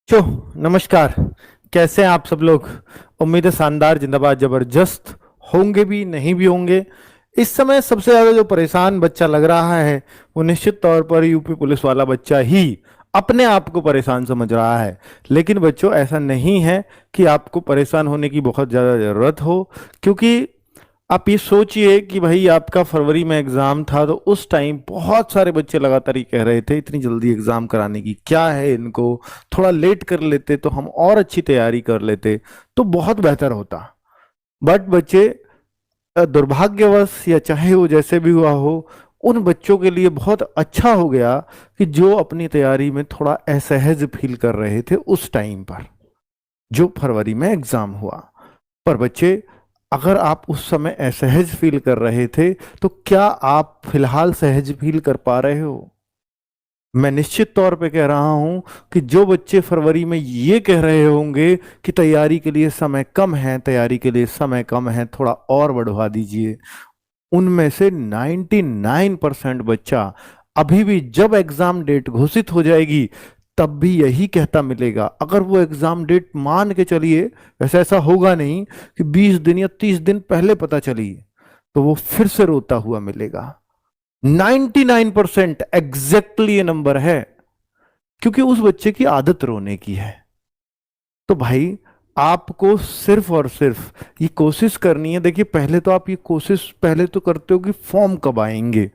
चो नमस्कार। कैसे हैं आप सब लोग? उम्मीद है शानदार, जिंदाबाद, जबरदस्त होंगे भी, नहीं भी होंगे। इस समय सबसे ज्यादा जो परेशान बच्चा लग रहा है वो निश्चित तौर पर यूपी पुलिस वाला बच्चा ही अपने आप को परेशान समझ रहा है। लेकिन बच्चों, ऐसा नहीं है कि आपको परेशान होने की बहुत ज्यादा जरूरत हो, क्योंकि आप ये सोचिए कि भाई आपका फरवरी में एग्जाम था, तो उस टाइम बहुत सारे बच्चे लगातार ही कह रहे थे इतनी जल्दी एग्जाम कराने की क्या है इनको, थोड़ा लेट कर लेते तो हम और अच्छी तैयारी कर लेते तो बहुत बेहतर होता। बट बच्चे, दुर्भाग्यवश या चाहे वो जैसे भी हुआ हो, उन बच्चों के लिए बहुत अच्छा हो गया कि जो अपनी तैयारी में थोड़ा असहज फील कर रहे थे उस टाइम पर, जो फरवरी में एग्जाम हुआ। पर बच्चे, अगर आप उस समय असहज फील कर रहे थे तो क्या आप फिलहाल सहज फील कर पा रहे हो? मैं निश्चित तौर पे कह रहा हूं कि जो बच्चे फरवरी में ये कह रहे होंगे कि तैयारी के लिए समय कम है, तैयारी के लिए समय कम है, थोड़ा और बढ़वा दीजिए, उनमें से 99% बच्चा अभी भी जब एग्जाम डेट घोषित हो जाएगी तब भी यही कहता मिलेगा। अगर वो एग्जाम डेट मान के चलिए, वैसे ऐसा होगा नहीं कि 20 दिन या 30 दिन पहले पता चली, तो वो फिर से रोता हुआ मिलेगा। 99% एग्जैक्टली ये नंबर है, क्योंकि उस बच्चे की आदत रोने की है। तो भाई, आपको सिर्फ और सिर्फ ये कोशिश करनी है। देखिए, पहले तो आप ये कोशिश पहले तो करते हो कि फॉर्म कब आएंगे,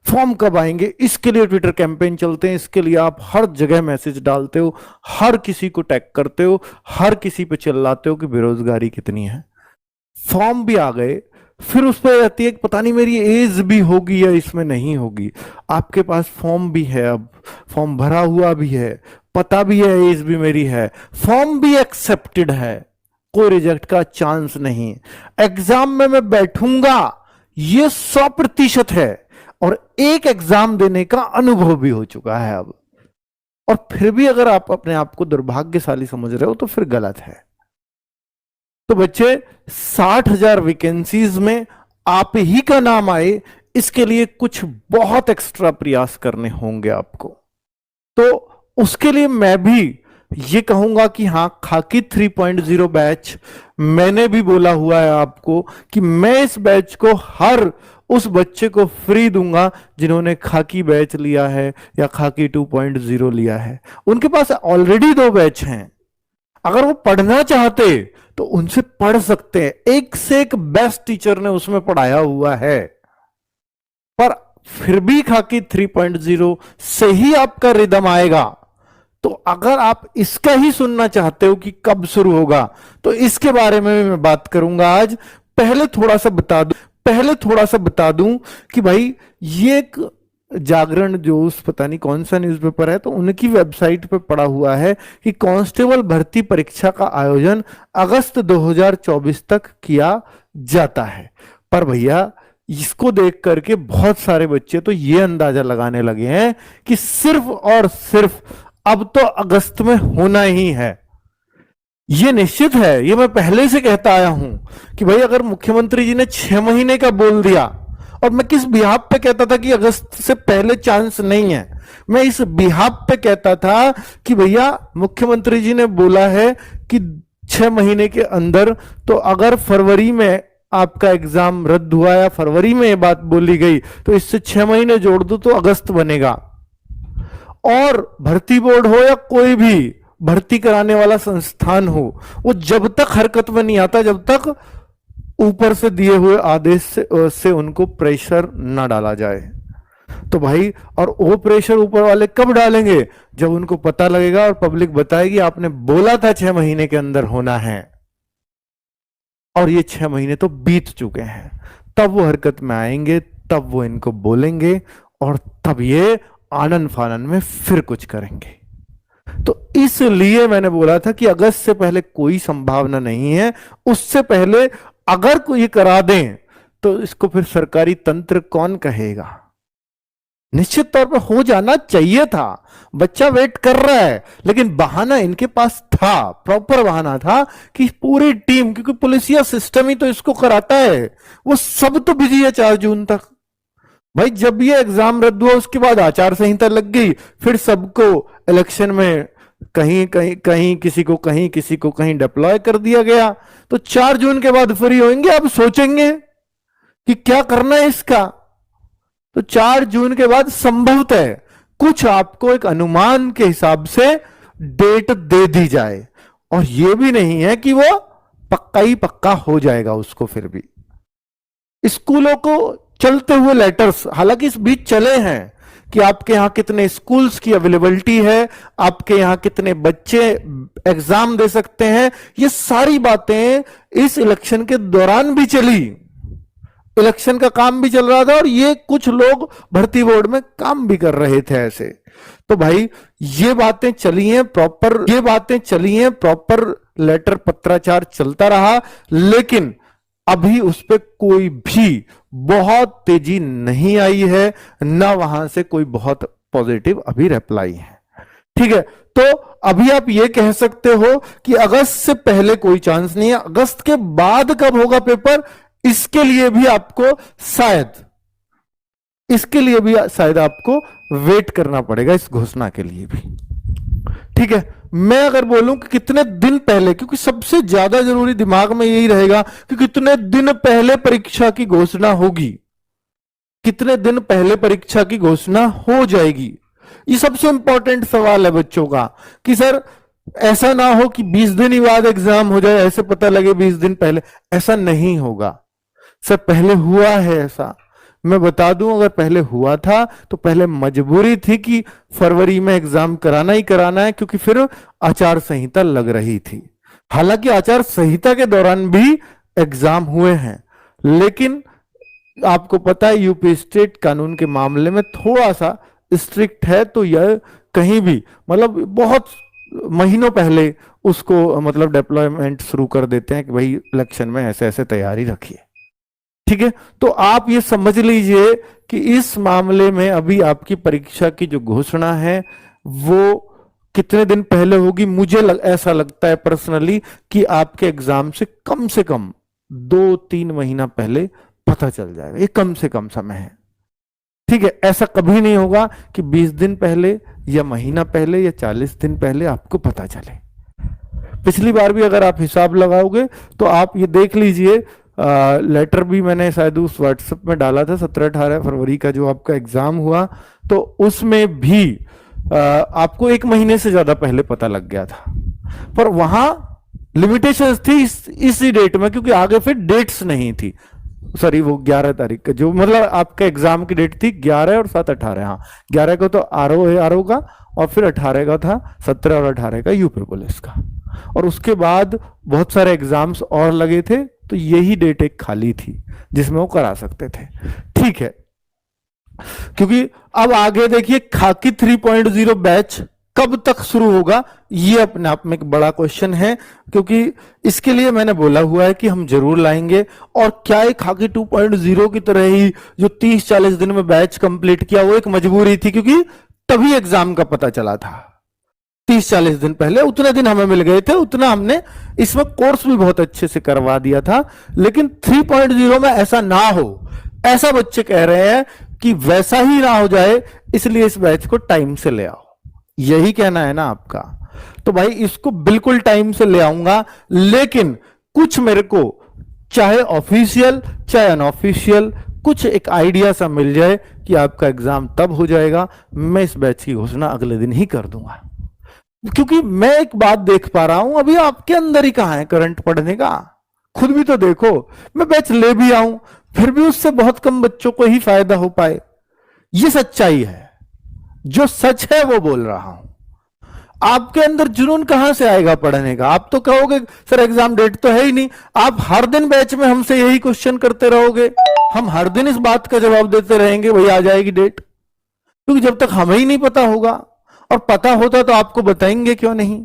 फॉर्म कब आएंगे, इसके लिए ट्विटर कैंपेन चलते हैं, इसके लिए आप हर जगह मैसेज डालते हो, हर किसी को टैग करते हो, हर किसी पे चिल्लाते हो कि बेरोजगारी कितनी है। फॉर्म भी आ गए, फिर उस पर रहती है कि पता नहीं मेरी एज भी होगी या इसमें नहीं होगी। आपके पास फॉर्म भी है, अब फॉर्म भरा हुआ भी है, पता भी है, एज भी मेरी है, फॉर्म भी एक्सेप्टेड है, कोई रिजेक्ट का चांस नहीं। एग्जाम में मैं बैठूंगा ये 100% है, और एक एग्जाम देने का अनुभव भी हो चुका है अब। और फिर भी अगर आप अपने आप को दुर्भाग्यशाली समझ रहे हो तो फिर गलत है। तो बच्चे, 60,000 वैकेंसीज में आप ही का नाम आए, इसके लिए कुछ बहुत एक्स्ट्रा प्रयास करने होंगे आपको। तो उसके लिए मैं भी ये कहूंगा कि हाँ, खाकी 3.0 बैच मैंने भी बोला हुआ है आपको कि मैं इस बैच को हर उस बच्चे को फ्री दूंगा जिन्होंने खाकी बैच लिया है या खाकी 2.0 लिया है। उनके पास ऑलरेडी 2 बैच हैं, अगर वो पढ़ना चाहते तो उनसे पढ़ सकते हैं, एक से एक बेस्ट टीचर ने उसमें पढ़ाया हुआ है। पर फिर भी खाकी 3.0 से ही आपका रिदम आएगा। तो अगर आप इसका ही सुनना चाहते हो कि कब शुरू होगा, तो इसके बारे में मैं बात करूंगा आज। पहले थोड़ा सा बता दूं कि भाई, ये एक जागरण जो उस पता नहीं कौन सा न्यूज़पेपर है, तो उनकी वेबसाइट पे पड़ा हुआ है कि कांस्टेबल भर्ती परीक्षा का आयोजन अगस्त 2024 तक किया जाता है। पर भैया, इसको देख करके बहुत सारे बच्चे तो ये अंदाजा लगाने लगे हैं कि सिर्फ और सिर्फ अब तो अगस्त में होना ही है। ये निश्चित है, ये मैं पहले से कहता आया हूं कि भाई, अगर मुख्यमंत्री जी ने 6 महीने का बोल दिया, और मैं किस बिहाफ पे कहता था कि अगस्त से पहले चांस नहीं है, मैं इस बिहाफ पे कहता था कि भैया, मुख्यमंत्री जी ने बोला है कि 6 महीने के अंदर, तो अगर फरवरी में आपका एग्जाम रद्द हुआ या फरवरी में ये बात बोली गई, तो इससे 6 महीने जोड़ दो तो अगस्त बनेगा। और भर्ती बोर्ड हो या कोई भी भर्ती कराने वाला संस्थान हो, वो जब तक हरकत में नहीं आता, जब तक ऊपर से दिए हुए आदेश से उनको प्रेशर ना डाला जाए। तो भाई, और वो प्रेशर ऊपर वाले कब डालेंगे? जब उनको पता लगेगा और पब्लिक बताएगी आपने बोला था 6 महीने के अंदर होना है, और ये 6 महीने तो बीत चुके हैं। तब वो हरकत में आएंगे, तब वो इनको बोलेंगे, और तब ये आनन फानन में फिर कुछ करेंगे। तो इसलिए मैंने बोला था कि अगस्त से पहले कोई संभावना नहीं है। उससे पहले अगर कोई करा दें तो इसको फिर सरकारी तंत्र कौन कहेगा? निश्चित तौर पर हो जाना चाहिए था। बच्चा वेट कर रहा है, लेकिन बहाना इनके पास था, प्रॉपर बहाना था कि पूरी टीम, क्योंकि पुलिसिया सिस्टम ही तो इसको कराता है, वो सब तो बिजी है 4 जून तक। भाई, जब ये एग्जाम रद्द हुआ उसके बाद आचार संहिता लग गई, फिर सबको इलेक्शन में कहीं कहीं कहीं किसी को कहीं, किसी को कहीं डिप्लॉय कर दिया गया, तो 4 जून के बाद फ्री होंगे। अब सोचेंगे कि क्या करना है इसका। तो 4 जून के बाद संभवतः कुछ आपको एक अनुमान के हिसाब से डेट दे दी जाए, और यह भी नहीं है कि वो पक्का ही पक्का हो जाएगा उसको। फिर भी स्कूलों को चलते हुए लेटर्स हालांकि इस बीच चले हैं कि आपके यहां कितने स्कूल्स की अवेलेबिलिटी है, आपके यहां कितने बच्चे एग्जाम दे सकते हैं, ये सारी बातें इस इलेक्शन के दौरान भी चली। इलेक्शन का काम भी चल रहा था और ये कुछ लोग भर्ती बोर्ड में काम भी कर रहे थे ऐसे। तो भाई ये बातें चली हैं प्रॉपर, ये बातें चली हैं प्रॉपर, लेटर पत्राचार चलता रहा, लेकिन अभी उस पर कोई भी बहुत तेजी नहीं आई है, ना वहां से कोई बहुत पॉजिटिव अभी रिप्लाई है। ठीक है, तो अभी आप ये कह सकते हो कि अगस्त से पहले कोई चांस नहीं है। अगस्त के बाद कब होगा पेपर, इसके लिए भी आपको शायद, इसके लिए भी शायद आपको वेट करना पड़ेगा, इस घोषणा के लिए भी। ठीक है, मैं अगर बोलूं कि कितने दिन पहले, क्योंकि सबसे ज्यादा जरूरी दिमाग में यही रहेगा कि कितने दिन पहले परीक्षा की घोषणा होगी, कितने दिन पहले परीक्षा की घोषणा हो जाएगी। ये सबसे इंपॉर्टेंट सवाल है बच्चों का कि सर ऐसा ना हो कि 20 दिन ही बाद एग्जाम हो जाए, ऐसे पता लगे 20 दिन पहले। ऐसा नहीं होगा सर, पहले हुआ है ऐसा। मैं बता दूं, अगर पहले हुआ था तो पहले मजबूरी थी कि फरवरी में एग्जाम कराना ही कराना है, क्योंकि फिर आचार संहिता लग रही थी। हालांकि आचार संहिता के दौरान भी एग्जाम हुए हैं, लेकिन आपको पता है यूपी स्टेट कानून के मामले में थोड़ा सा स्ट्रिक्ट है, तो यह कहीं भी मतलब बहुत महीनों पहले उसको मतलब डिप्लॉयमेंट शुरू कर देते हैं कि भाई इलेक्शन में ऐसे ऐसे तैयारी रखिए। ठीक है, तो आप ये समझ लीजिए कि इस मामले में अभी आपकी परीक्षा की जो घोषणा है वो कितने दिन पहले होगी। मुझे ऐसा लगता है पर्सनली कि आपके एग्जाम से कम 2-3 महीना पहले पता चल जाएगा। ये कम से कम समय है। ठीक है, ऐसा कभी नहीं होगा कि 20 दिन पहले या महीना पहले या 40 दिन पहले आपको पता चले। पिछली बार भी अगर आप हिसाब लगाओगे तो आप ये देख लीजिए, लेटर भी मैंने शायद उस व्हाट्सएप में डाला था 17-18 फरवरी का जो आपका एग्जाम हुआ, तो उसमें भी आपको 1 महीने से ज्यादा पहले पता लग गया था। पर वहां लिमिटेशंस थी इसी डेट में, क्योंकि आगे फिर डेट्स नहीं थी। सॉरी, वो 11 तारीख का जो मतलब आपका एग्जाम की डेट थी 11 और 7 18, हाँ 11 को तो आरओ का, और फिर 18 का था, 17 और 18 का यूपी पुलिस का, और उसके बाद बहुत सारे एग्जाम्स और लगे थे, तो यही डेट एक खाली थी जिसमें वो करा सकते थे। ठीक है, क्योंकि अब आगे देखिए खाकी 3.0 बैच कब तक शुरू होगा, ये अपने आप में एक बड़ा क्वेश्चन है, क्योंकि इसके लिए मैंने बोला हुआ है कि हम जरूर लाएंगे। और क्या एक खाकी 2.0 की तरह ही जो 30-40 दिन में बैच कंप्लीट किया वो एक मजबूरी थी, क्योंकि तभी एग्जाम का पता चला था। 30-40 दिन पहले उतने दिन हमें मिल गए थे, उतना हमने इसमें कोर्स भी बहुत अच्छे से करवा दिया था। लेकिन 3.0 में ऐसा ना हो, ऐसा बच्चे कह रहे हैं कि वैसा ही ना हो जाए, इसलिए इस बैच को टाइम से ले आओ। यही कहना है ना आपका। तो भाई इसको बिल्कुल टाइम से ले आऊंगा, लेकिन कुछ मेरे को चाहे ऑफिशियल चाहे अनऑफिशियल कुछ एक आइडिया सा मिल जाए कि आपका एग्जाम तब हो जाएगा, मैं इस बैच की घोषणा अगले दिन ही कर दूंगा। क्योंकि मैं एक बात देख पा रहा हूं, अभी आपके अंदर ही कहां है करंट पढ़ने का। खुद भी तो देखो, मैं बैच ले भी आऊं फिर भी उससे बहुत कम बच्चों को ही फायदा हो पाए। ये सच्चाई है, जो सच है वो बोल रहा हूं। आपके अंदर जुनून कहां से आएगा पढ़ने का। आप तो कहोगे सर एग्जाम डेट तो है ही नहीं, आप हर दिन बैच में हमसे यही क्वेश्चन करते रहोगे, हम हर दिन इस बात का जवाब देते रहेंगे वही आ जाएगी डेट, क्योंकि जब तक हमें ही नहीं पता होगा। और पता होता तो आपको बताएंगे क्यों नहीं,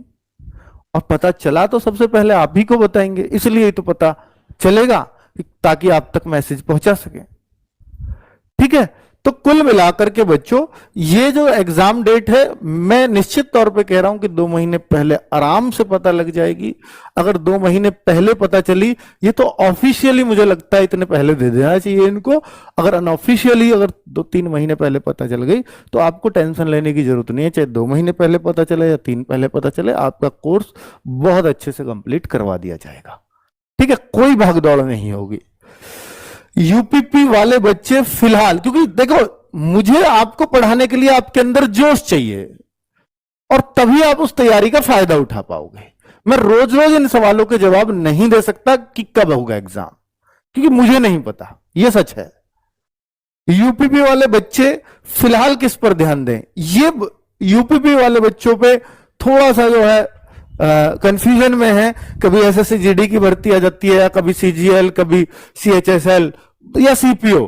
और पता चला तो सबसे पहले आप ही को बताएंगे, इसलिए तो पता चलेगा ताकि आप तक मैसेज पहुंचा सके। ठीक है, तो कुल मिलाकर के बच्चों, ये जो एग्जाम डेट है, मैं निश्चित तौर पे कह रहा हूं कि 2 महीने पहले आराम से पता लग जाएगी। अगर 2 महीने पहले पता चली, ये तो ऑफिशियली मुझे लगता है इतने पहले दे देना चाहिए इनको। अगर अनऑफिशियली अगर 2-3 महीने पहले पता चल गई तो आपको टेंशन लेने की जरूरत नहीं है, चाहे 2 महीने पहले पता चले या 3 पहले पता चले, आपका कोर्स बहुत अच्छे से कंप्लीट करवा दिया जाएगा। ठीक है, कोई भागदौड़ नहीं होगी। यूपीपी वाले बच्चे फिलहाल, क्योंकि देखो मुझे आपको पढ़ाने के लिए आपके अंदर जोश चाहिए और तभी आप उस तैयारी का फायदा उठा पाओगे। मैं रोज रोज इन सवालों के जवाब नहीं दे सकता कि कब होगा एग्जाम, क्योंकि मुझे नहीं पता, यह सच है। यूपीपी वाले बच्चे फिलहाल किस पर ध्यान दें, ये यूपीपी वाले बच्चों पे थोड़ा सा जो है कंफ्यूजन में है। कभी एसएससी जीडी की भर्ती आ जाती है, या कभी सीजीएल, कभी सीएचएसएल या सीपीओ,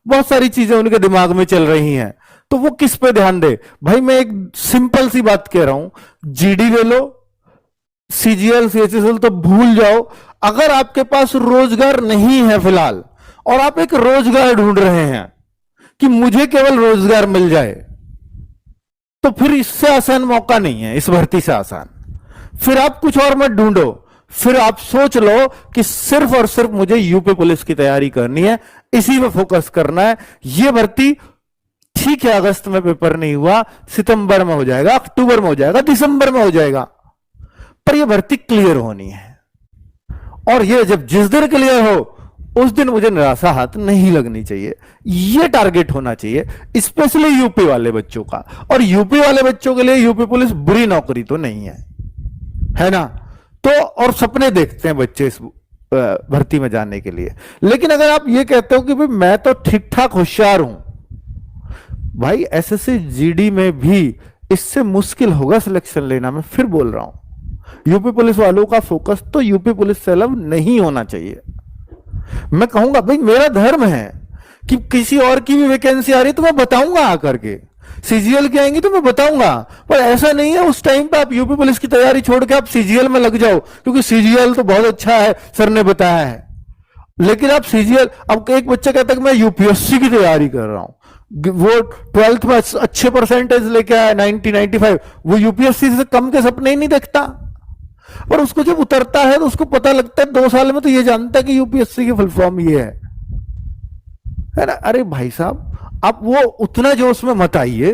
बहुत सारी चीजें उनके दिमाग में चल रही हैं। तो वो किस पे ध्यान दे? भाई मैं एक सिंपल सी बात कह रहा हूं, जीडी ले लो, सीजीएल सीएचएसएल तो भूल जाओ। अगर आपके पास रोजगार नहीं है फिलहाल और आप एक रोजगार ढूंढ रहे हैं कि मुझे केवल रोजगार मिल जाए, तो फिर इससे आसान मौका नहीं है, इस भर्ती से आसान। फिर आप कुछ और मत ढूंढो, फिर आप सोच लो कि सिर्फ और सिर्फ मुझे यूपी पुलिस की तैयारी करनी है, इसी पे फोकस करना है। यह भर्ती ठीक है, अगस्त में पेपर नहीं हुआ, सितंबर में हो जाएगा, अक्टूबर में हो जाएगा, दिसंबर में हो जाएगा, पर यह भर्ती क्लियर होनी है। और यह जब जिस दिन क्लियर हो उस दिन मुझे निराशा हाथ नहीं लगनी चाहिए, यह टारगेट होना चाहिए, स्पेशली यूपी वाले बच्चों का। और यूपी वाले बच्चों के लिए यूपी पुलिस बुरी नौकरी तो नहीं है ना। तो और सपने देखते हैं बच्चे इस भर्ती में जाने के लिए। लेकिन अगर आप ये कहते हो कि भाई मैं तो ठीक ठाक होशियार हूं, भाई एसएससी जीडी में भी इससे मुश्किल होगा सिलेक्शन लेना। मैं फिर बोल रहा हूं, यूपी पुलिस वालों का फोकस तो यूपी पुलिस से अलग नहीं होना चाहिए। मैं कहूंगा भाई मेरा धर्म है कि किसी और की भी वैकेंसी आ रही तो मैं बताऊंगा आकर के, सीजीएल की आएंगी तो मैं बताऊंगा, पर ऐसा नहीं है उस टाइम पे आप यूपी पुलिस की तैयारी छोड़ के आप सीजीएल में लग जाओ, क्योंकि सीजीएल तो बहुत अच्छा है, सर ने बताया है। लेकिन आप सीजीएल, अब एक बच्चा कहता है कि मैं यूपीएससी की तैयारी कर रहा हूं, वो 12th में अच्छे परसेंटेज लेके आया 90-95, वो यूपीएससी से कम के सपने ही नहीं देखता। पर उसको जब उतरता है तो उसको पता लगता है 2 साल में तो ये जानता है कि यूपीएससी की फुल फॉर्म ये है ना। अरे भाई साहब, आप वो उतना जोश में मत आइए।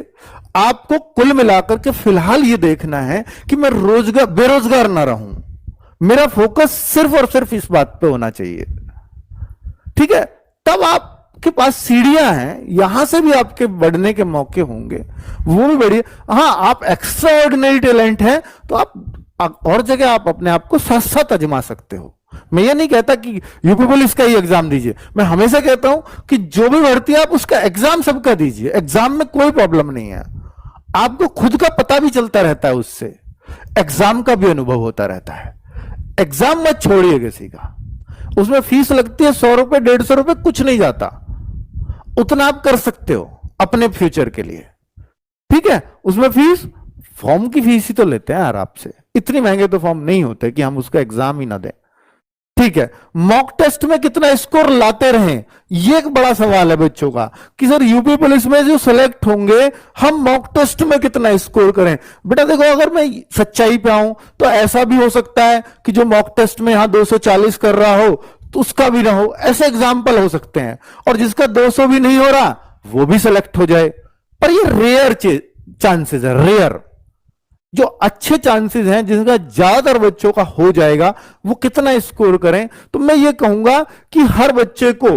आपको कुल मिलाकर के फिलहाल ये देखना है कि मैं बेरोजगार ना रहूं। मेरा फोकस सिर्फ और सिर्फ इस बात पे होना चाहिए, ठीक है। तब आपके पास सीढ़ियां हैं, यहां से भी आपके बढ़ने के मौके होंगे, वो भी बढ़िया। हाँ, आप एक्स्ट्रा ऑर्डिनरी टैलेंट हैं तो आप और जगह आप अपने आप को साथ साथ आजमा सकते हो। मैं ये नहीं कहता कि यूपी पुलिस का ही एग्जाम दीजिए, मैं हमेशा कहता हूं कि जो भी भर्ती है आप उसका एग्जाम सबका दीजिए, एग्जाम में कोई प्रॉब्लम नहीं है। आपको खुद का पता भी चलता रहता है, उससे एग्जाम का भी अनुभव होता रहता है। एग्जाम मत छोड़िए किसी का, उसमें फीस लगती है 100 रुपए 150 रुपए, कुछ नहीं जाता, उतना आप कर सकते हो अपने फ्यूचर के लिए, ठीक है। उसमें फीस, फॉर्म की फीस ही तो लेते हैं यार आपसे, इतने महंगे तो फॉर्म नहीं होते कि हम उसका एग्जाम ही ना दें, ठीक है। मॉक टेस्ट में कितना स्कोर लाते रहें, यह एक बड़ा सवाल है बच्चों का कि सर यूपी पुलिस में जो सिलेक्ट होंगे हम मॉक टेस्ट में कितना स्कोर करें। बेटा देखो, अगर मैं सच्चाई पे आऊं तो ऐसा भी हो सकता है कि जो मॉक टेस्ट में यहां 240 कर रहा हो तो उसका भी ना हो, ऐसे एग्जाम्पल हो सकते हैं। और जिसका 200 भी नहीं हो रहा वो भी सिलेक्ट हो जाए, पर ये रेयर चांसेस है, रेयर। जो अच्छे चांसेस हैं, जिनका ज्यादातर बच्चों का हो जाएगा, वो कितना स्कोर करें। तो मैं ये कहूंगा कि हर बच्चे को,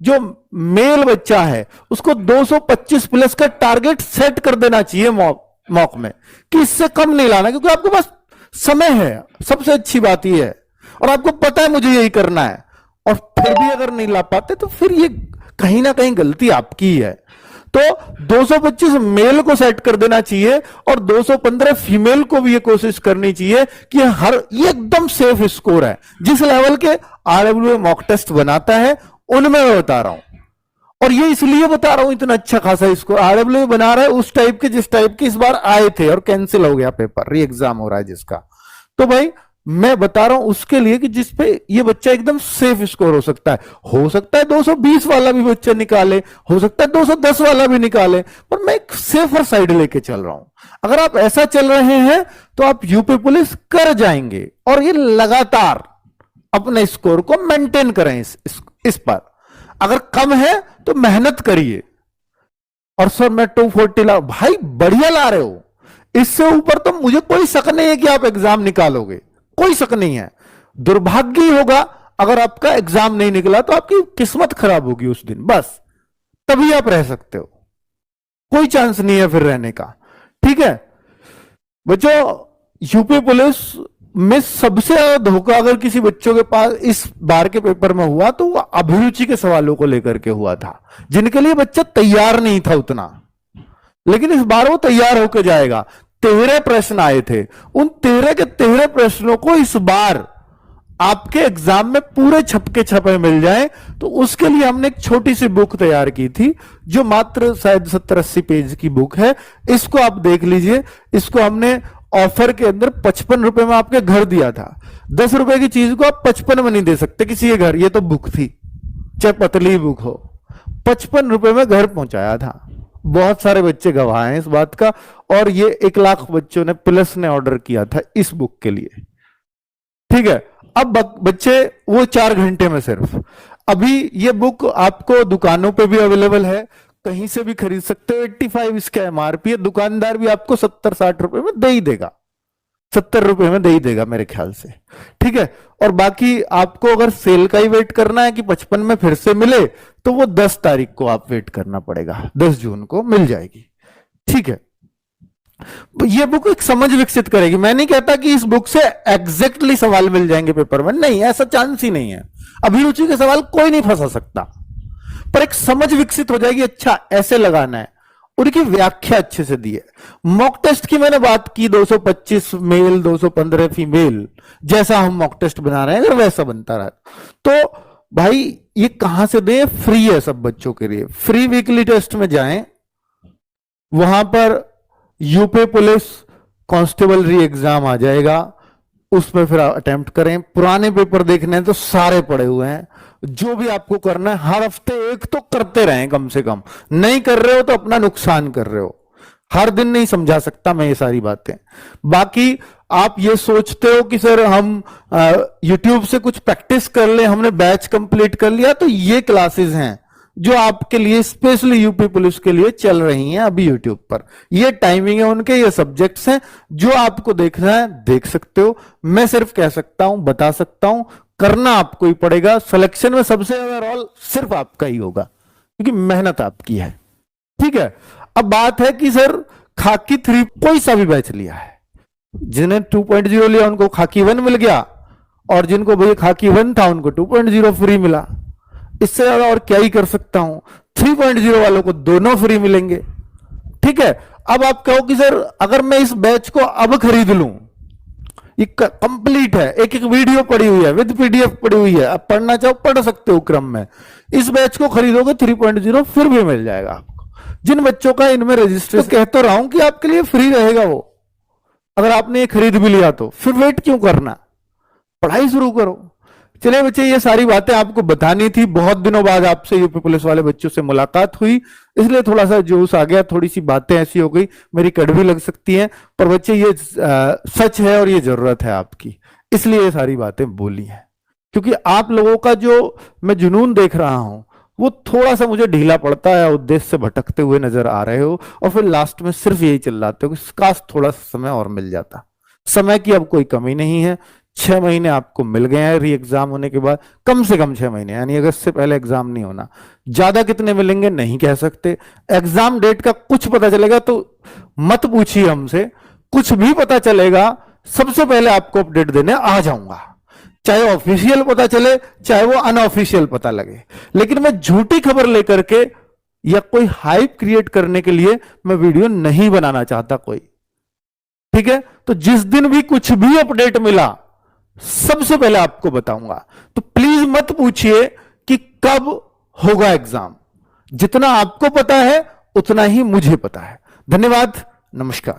जो मेल बच्चा है उसको 225 प्लस का टारगेट सेट कर देना चाहिए मॉक में, कि इससे कम नहीं लाना, क्योंकि आपके पास समय है, सबसे अच्छी बात यह है, और आपको पता है मुझे यही करना है, और फिर भी अगर नहीं ला पाते तो फिर ये कहीं ना कहीं गलती आपकी ही है। तो 225 मेल को सेट कर देना चाहिए और 215 फीमेल को भी ये कोशिश करनी चाहिए कि ये एकदम सेफ स्कोर है। जिस लेवल के आरडब्ल्यूए मॉक टेस्ट बनाता है उनमें मैं बता रहा हूं, और ये इसलिए बता रहा हूं इतना अच्छा खासा स्कोर आरडब्ल्यूए बना रहा है, उस टाइप के जिस टाइप के इस बार आए थे और कैंसिल हो गया पेपर, री एग्जाम हो रहा है जिसका। तो भाई मैं बता रहा हूं उसके लिए कि जिसपे ये बच्चा एकदम सेफ स्कोर हो सकता है 220 वाला भी बच्चा निकाले, हो सकता है 210 वाला भी निकाले, पर मैं एक सेफर साइड लेके चल रहा हूं। अगर आप ऐसा चल रहे हैं तो आप यूपी पुलिस कर जाएंगे, और ये लगातार अपने स्कोर को मेंटेन करें इस पर। अगर कम है तो मेहनत करिए। और सर मैं 240 ला, भाई बढ़िया ला रहे हो, इससे ऊपर तो मुझे कोई शक नहीं है कि आप एग्जाम निकालोगे, कोई शक नहीं है। दुर्भाग्य ही होगा अगर आपका एग्जाम नहीं निकला, तो आपकी किस्मत खराब होगी उस दिन, बस तभी आप रह सकते हो, कोई चांस नहीं है फिर रहने का। ठीक है बच्चों, यूपी पुलिस में सबसे ज्यादा धोखा अगर किसी बच्चों के पास इस बार के पेपर में हुआ तो वो अभिरुचि के सवालों को लेकर के हुआ था, जिनके लिए बच्चा तैयार नहीं था उतना। लेकिन इस बार वो तैयार होकर जाएगा। 13 प्रश्न आए थे, उन 13 के 13 प्रश्नों को इस बार आपके एग्जाम में पूरे छपके छपे मिल जाए, तो उसके लिए हमने एक छोटी सी बुक तैयार की थी, जो मात्र शायद 70-80 पेज की बुक है। इसको आप देख लीजिए। इसको हमने ऑफर के अंदर 55 रुपए में आपके घर दिया था। 10 रुपए की चीज को आप 55 में नहीं दे सकते किसी के घर, ये तो बुक थी, चाहे पतली बुक हो। 55 रुपए में घर पहुंचाया था। बहुत सारे बच्चे गवाह हैं इस बात का, और ये 1 लाख बच्चों ने प्लस ने ऑर्डर किया था इस बुक के लिए। ठीक है, अब बच्चे वो 4 घंटे में सिर्फ, अभी ये बुक आपको दुकानों पे भी अवेलेबल है, कहीं से भी खरीद सकते हो। 85 इसका एमआरपी है, दुकानदार भी आपको 70-60 रुपए में दे ही देगा, 70 रुपए में दे ही देगा मेरे ख्याल से। ठीक है, और बाकी आपको अगर सेल का ही वेट करना है कि 55 में फिर से मिले, तो वो 10 तारीख को आप वेट करना पड़ेगा, 10 जून को मिल जाएगी। ठीक है, ये बुक एक समझ विकसित करेगी। मैं नहीं कहता कि इस बुक से एग्जैक्टली सवाल मिल जाएंगे पेपर में, नहीं, ऐसा चांस ही नहीं है। अभिरुचि के सवाल कोई नहीं फंसा सकता, पर एक समझ विकसित हो जाएगी, अच्छा ऐसे लगाना है, उनकी व्याख्या अच्छे से दी है। मॉक टेस्ट की मैंने बात की, 225 मेल 215 फीमेल, जैसा हम मॉक टेस्ट बना रहे हैं अगर वैसा बनता रहा तो भाई ये कहां से दें, फ्री है सब बच्चों के लिए। फ्री वीकली टेस्ट में जाएं, वहां पर UP police constable re exam आ जाएगा, उसमें फिर अटेम्प्ट करें। पुराने पेपर देखने हैं तो सारे पड़े हुए हैं, जो भी आपको करना है हर हफ्ते एक तो करते रहें कम से कम। नहीं कर रहे हो तो अपना नुकसान कर रहे हो। हर दिन नहीं समझा सकता मैं ये सारी बातें। बाकी आप ये सोचते हो कि सर हम YouTube से कुछ प्रैक्टिस कर ले, हमने बैच कंप्लीट कर लिया, तो ये क्लासेस हैं जो आपके लिए स्पेशली यूपी पुलिस के लिए चल रही हैं अभी YouTube पर। ये टाइमिंग है उनके, ये सब्जेक्ट्स हैं, जो आपको देखना है देख सकते हो। मैं सिर्फ कह सकता हूं, बता सकता हूं, करना आपको ही पड़ेगा। सिलेक्शन में सबसे ज्यादा रोल सिर्फ आपका ही होगा, क्योंकि मेहनत आपकी है। ठीक है, अब बात है कि सर खाकी 3 कोई सा भी बैच लिया है, जिन्हें 2.0 लिया उनको खाकी 1 मिल गया, और जिनको भैया खाकी 1 था उनको 2.0 फ्री मिला। इससे ज्यादा और क्या ही कर सकता हूं। 3.0 वालों को दोनों फ्री मिलेंगे। ठीक है, अब आप कहो कि सर अगर मैं इस बैच को अब खरीद लूं, ये कंप्लीट है, एक एक वीडियो पड़ी हुई है, विद पीडीएफ पड़ी हुई है, आप पढ़ना चाहो पढ़ सकते हो क्रम में। इस बैच को खरीदोगे 3.0 फिर भी मिल जाएगा आपको। जिन बच्चों का इनमें रजिस्ट्रेशन, तो कहता रहा हूं कि आपके लिए फ्री रहेगा वो। अगर आपने ये खरीद भी लिया तो फिर वेट क्यों करना, पढ़ाई शुरू करो। चलिए बच्चे, ये सारी बातें आपको बतानी थी। बहुत दिनों बाद आपसे यूपी पुलिस वाले बच्चों से मुलाकात हुई, इसलिए थोड़ा सा जोश आ गया, थोड़ी सी बातें ऐसी हो गई, मेरी कड़वी लग सकती हैं, पर बच्चे ये सच है और ये जरूरत है आपकी, इसलिए ये सारी बातें बोली हैं। क्योंकि आप लोगों का जो मैं जुनून देख रहा हूं, वो थोड़ा सा मुझे ढीला पड़ता है, उद्देश्य से भटकते हुए नजर आ रहे हो, और फिर लास्ट में सिर्फ यही चिल्लाते हो कि काश थोड़ा सा समय और मिल जाता। समय की अब कोई कमी नहीं है। 6 महीने आपको मिल गए हैं री एग्जाम होने के बाद, कम से कम 6 महीने, यानी अगस्त से पहले एग्जाम नहीं होना। ज्यादा कितने मिलेंगे नहीं कह सकते। एग्जाम डेट का कुछ पता चलेगा तो मत पूछिए हमसे, कुछ भी पता चलेगा सबसे पहले आपको अपडेट देने आ जाऊंगा, चाहे ऑफिशियल पता चले चाहे वो अनऑफिशियल पता लगे। लेकिन मैं झूठी खबर लेकर के या कोई हाइप क्रिएट करने के लिए मैं वीडियो नहीं बनाना चाहता कोई। ठीक है, तो जिस दिन भी कुछ भी अपडेट मिला सबसे पहले आपको बताऊंगा। तो प्लीज मत पूछिए कि कब होगा एग्जाम, जितना आपको पता है उतना ही मुझे पता है। धन्यवाद, नमस्कार।